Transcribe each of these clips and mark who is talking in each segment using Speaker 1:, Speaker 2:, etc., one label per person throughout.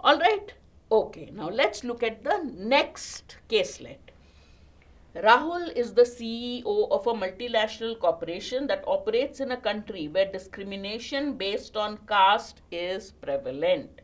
Speaker 1: Alright? Okay, now let's look at the next caselet. Rahul is the CEO of a multinational corporation that operates in a country where discrimination based on caste is prevalent.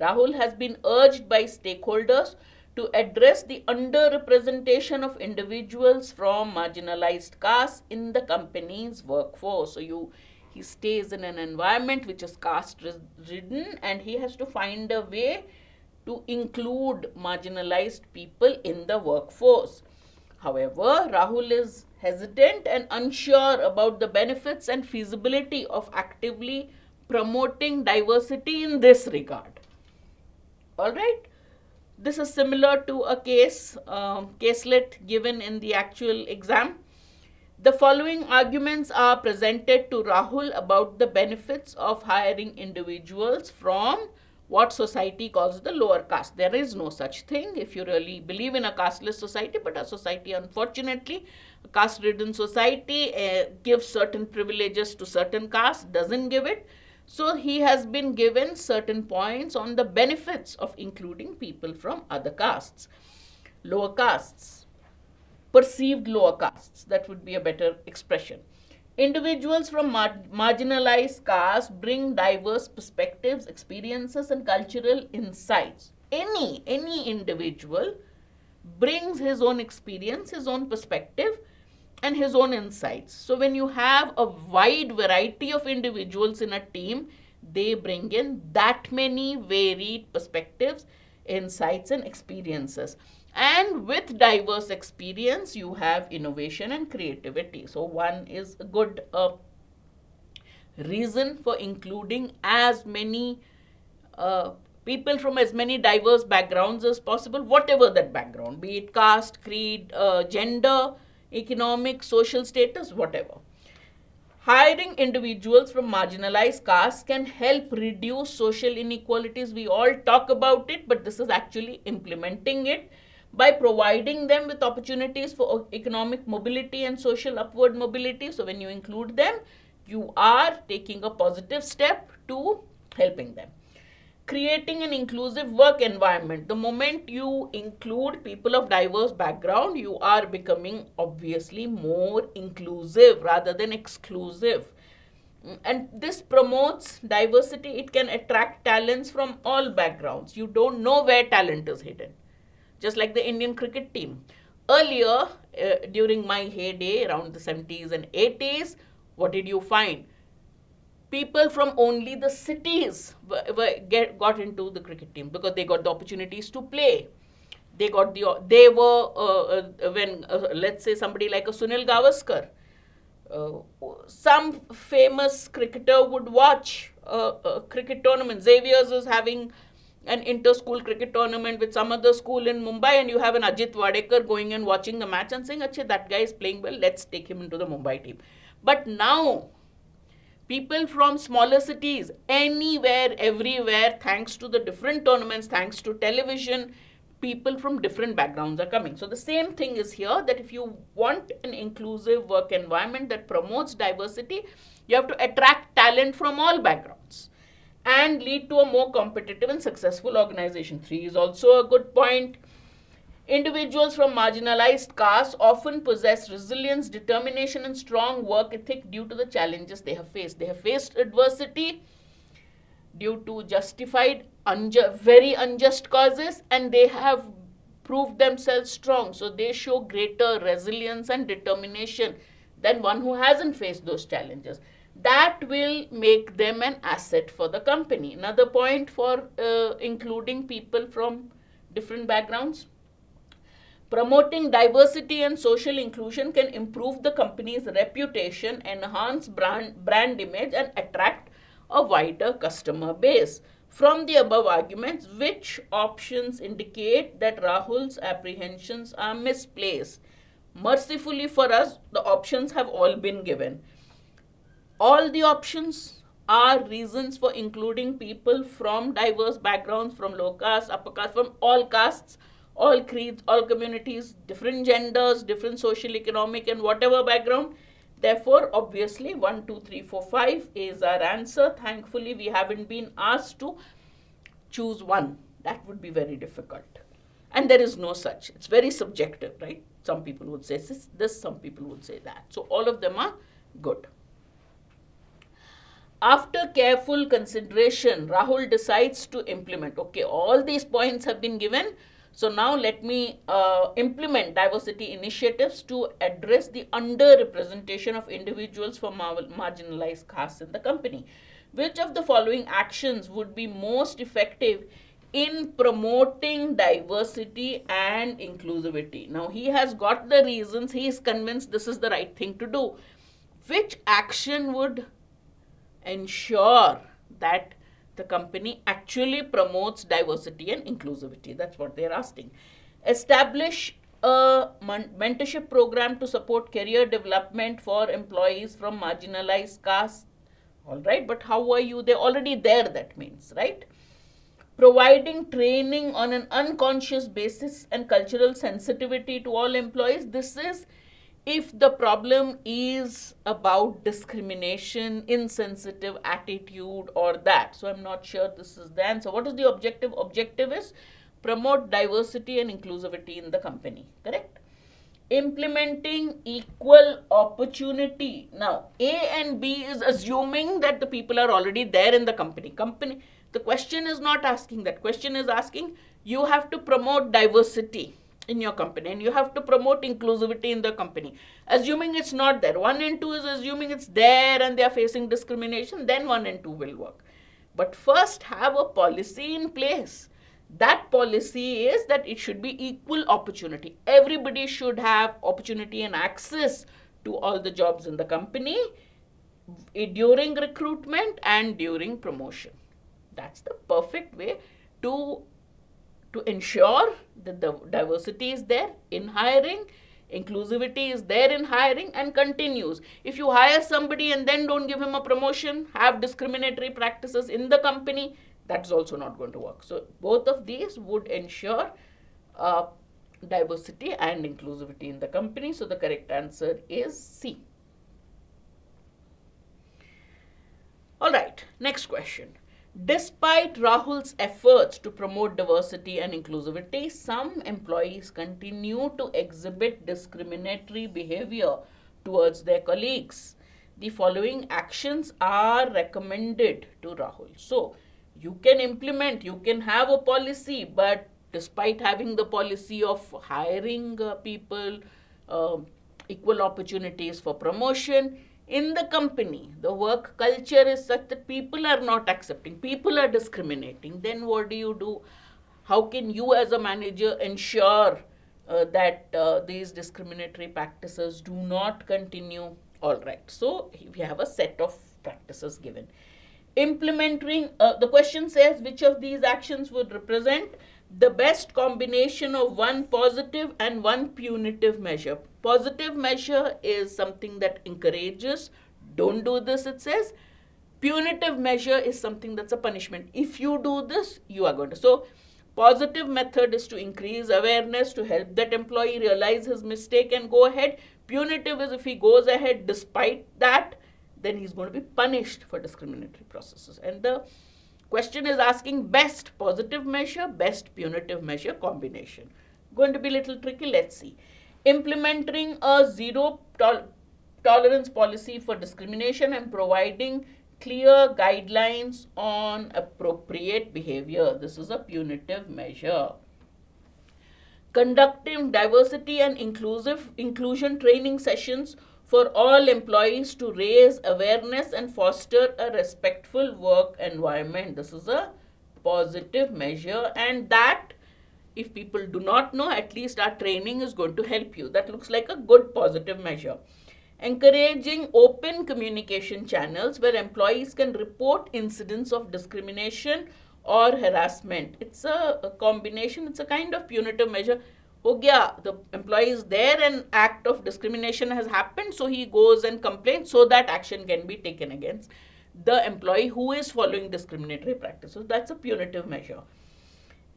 Speaker 1: Rahul has been urged by stakeholders to address the underrepresentation of individuals from marginalized castes in the company's workforce. So he stays in an environment which is caste ridden, and he has to find a way to include marginalized people in the workforce. However, Rahul is hesitant and unsure about the benefits and feasibility of actively promoting diversity in this regard. Alright, this is similar to a caselet given in the actual exam. The following arguments are presented to Rahul about the benefits of hiring individuals from what society calls the lower caste. There is no such thing if you really believe in a casteless society, but a society, unfortunately, a caste-ridden society gives certain privileges to certain castes, doesn't give it. So he has been given certain points on the benefits of including people from other castes, lower castes, perceived lower castes. That would be a better expression. Individuals from marginalized castes bring diverse perspectives, experiences, and cultural insights. Any individual brings his own experience, his own perspective, and his own insights. So when you have a wide variety of individuals in a team, they bring in that many varied perspectives, insights, and experiences. And with diverse experience, you have innovation and creativity. So one is a good reason for including as many people from as many diverse backgrounds as possible, whatever that background, be it caste, creed, gender, economic, social status, whatever. Hiring individuals from marginalized castes can help reduce social inequalities. We all talk about it, but this is actually implementing it by providing them with opportunities for economic mobility and social upward mobility. So when you include them, you are taking a positive step to helping them. Creating an inclusive work environment. The moment you include people of diverse background, you are becoming obviously more inclusive rather than exclusive. And this promotes diversity. It can attract talents from all backgrounds. You don't know where talent is hidden. Just like the Indian cricket team. Earlier, during my heyday, around the 70s and 80s, what did you find? People from only the cities got into the cricket team because they got the opportunities to play. Let's say somebody like a Sunil Gavaskar, some famous cricketer would watch a cricket tournament. Xavier's is having an inter-school cricket tournament with some other school in Mumbai, and you have an Ajit Wadekar going and watching the match and saying, "Achha, that guy is playing well, let's take him into the Mumbai team." But now, people from smaller cities, anywhere, everywhere, thanks to the different tournaments, thanks to television, people from different backgrounds are coming. So the same thing is here, that if you want an inclusive work environment that promotes diversity, you have to attract talent from all backgrounds and lead to a more competitive and successful organization. 3 is also a good point. Individuals from marginalized castes often possess resilience, determination, and strong work ethic due to the challenges they have faced. They have faced adversity due to justified, very unjust causes, and they have proved themselves strong. So they show greater resilience and determination than one who hasn't faced those challenges. That will make them an asset for the company. Another point for including people from different backgrounds. Promoting diversity and social inclusion can improve the company's reputation, enhance brand image, and attract a wider customer base. From the above arguments, which options indicate that Rahul's apprehensions are misplaced? Mercifully for us, the options have all been given. All the options are reasons for including people from diverse backgrounds, from low caste, upper caste, from all castes, all creeds, all communities, different genders, different social, economic, and whatever background. Therefore, obviously, 1, 2, 3, 4, 5 is our answer. Thankfully, we haven't been asked to choose one. That would be very difficult. And there is no such. It's very subjective, right? Some people would say this, some people would say that. So all of them are good. After careful consideration, Rahul decides to implement. Okay, all these points have been given. So now let me implement diversity initiatives to address the underrepresentation of individuals from marginalized castes in the company. Which of the following actions would be most effective in promoting diversity and inclusivity? Now he has got the reasons. He is convinced this is the right thing to do. Which action would ensure that the company actually promotes diversity and inclusivity? That's what they're asking. Establish a mentorship program to support career development for employees from marginalized castes. All right, but how are you? They're already there, that means, right? Providing training on an unconscious basis and cultural sensitivity to all employees. This is if the problem is about discrimination, insensitive attitude, or that. So I'm not sure this is the answer. What is the objective? Objective is promote diversity and inclusivity in the company, correct? Implementing equal opportunity. Now, A and B is assuming that the people are already there in the company. The question is not asking that. Question is asking, you have to promote diversity in your company and you have to promote inclusivity in the company. Assuming it's not there. 1 and 2 is assuming it's there and they are facing discrimination, then 1 and 2 will work. But first have a policy in place. That policy is that it should be equal opportunity. Everybody should have opportunity and access to all the jobs in the company during recruitment and during promotion. That's the perfect way to ensure that the diversity is there in hiring, inclusivity is there in hiring, and continues. If you hire somebody and then don't give him a promotion, have discriminatory practices in the company, that's also not going to work. So both of these would ensure diversity and inclusivity in the company. So the correct answer is C. All right, next question. Despite Rahul's efforts to promote diversity and inclusivity, some employees continue to exhibit discriminatory behavior towards their colleagues. The following actions are recommended to Rahul. So, you can implement, you can have a policy, but despite having the policy of hiring people, equal opportunities for promotion, in the company, the work culture is such that people are not accepting, people are discriminating. Then what do? How can you as a manager ensure that these discriminatory practices do not continue? All right, so we have a set of practices given. Implementing, the question says which of these actions would represent the best combination of one positive and one punitive measure. Positive measure is something that encourages, don't do this, it says. Punitive measure is something that's a punishment. If you do this, you are going to. So, positive method is to increase awareness, to help that employee realize his mistake and go ahead. Punitive is if he goes ahead despite that, then he's going to be punished for discriminatory processes. And the question is asking best positive measure, best punitive measure combination. Going to be a little tricky, let's see. Implementing a zero tolerance policy for discrimination and providing clear guidelines on appropriate behavior. This is a punitive measure. Conducting diversity and inclusion training sessions for all employees to raise awareness and foster a respectful work environment. This is a positive measure, and that if people do not know, at least our training is going to help you. That looks like a good positive measure. Encouraging open communication channels where employees can report incidents of discrimination or harassment. It's a combination, it's a kind of punitive measure. Oh yeah, the employee is there, an act of discrimination has happened, so he goes and complains so that action can be taken against the employee who is following discriminatory practices. That's a punitive measure.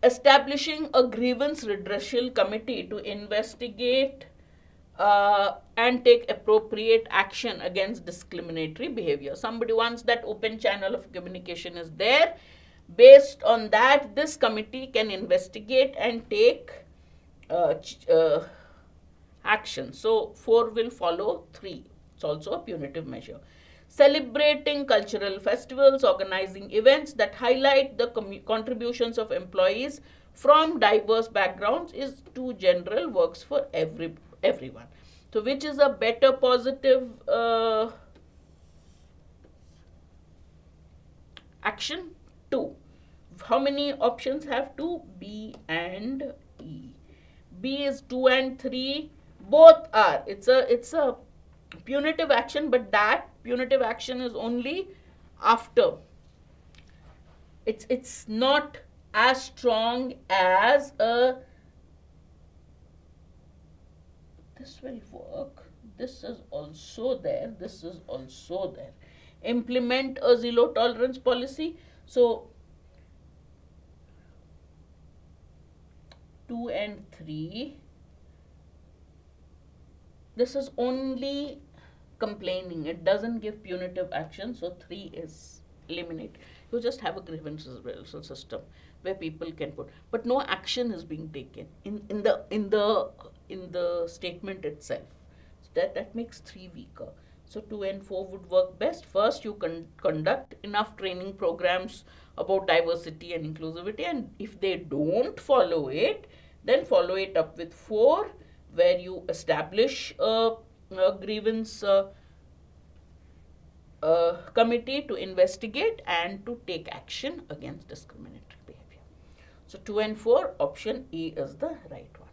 Speaker 1: Establishing a grievance redressal committee to investigate and take appropriate action against discriminatory behavior. Somebody wants that open channel of communication is there. Based on that, this committee can investigate and take action. So 4 will follow 3. It's also a punitive measure. Celebrating cultural festivals, organizing events that highlight the contributions of employees from diverse backgrounds is too general, works for everyone. So which is a better positive action? 2. How many options have 2? B and E. B is 2 and 3. Both are. It's a punitive action, but that punitive action is only after. It's not as strong as a. This will work. This is also there. This is also there. Implement a zero tolerance policy. So 2 and 3. This is only complaining. It doesn't give punitive action. So 3 is eliminate. You just have a grievances resolution system where people can put, but no action is being taken in the statement itself. So that makes 3 weaker. So 2 and 4 would work best. First, you conduct enough training programs about diversity and inclusivity, and if they don't follow it, then follow it up with 4, where you establish a grievance committee to investigate and to take action against discriminatory behavior. So 2 and 4, option E is the right one.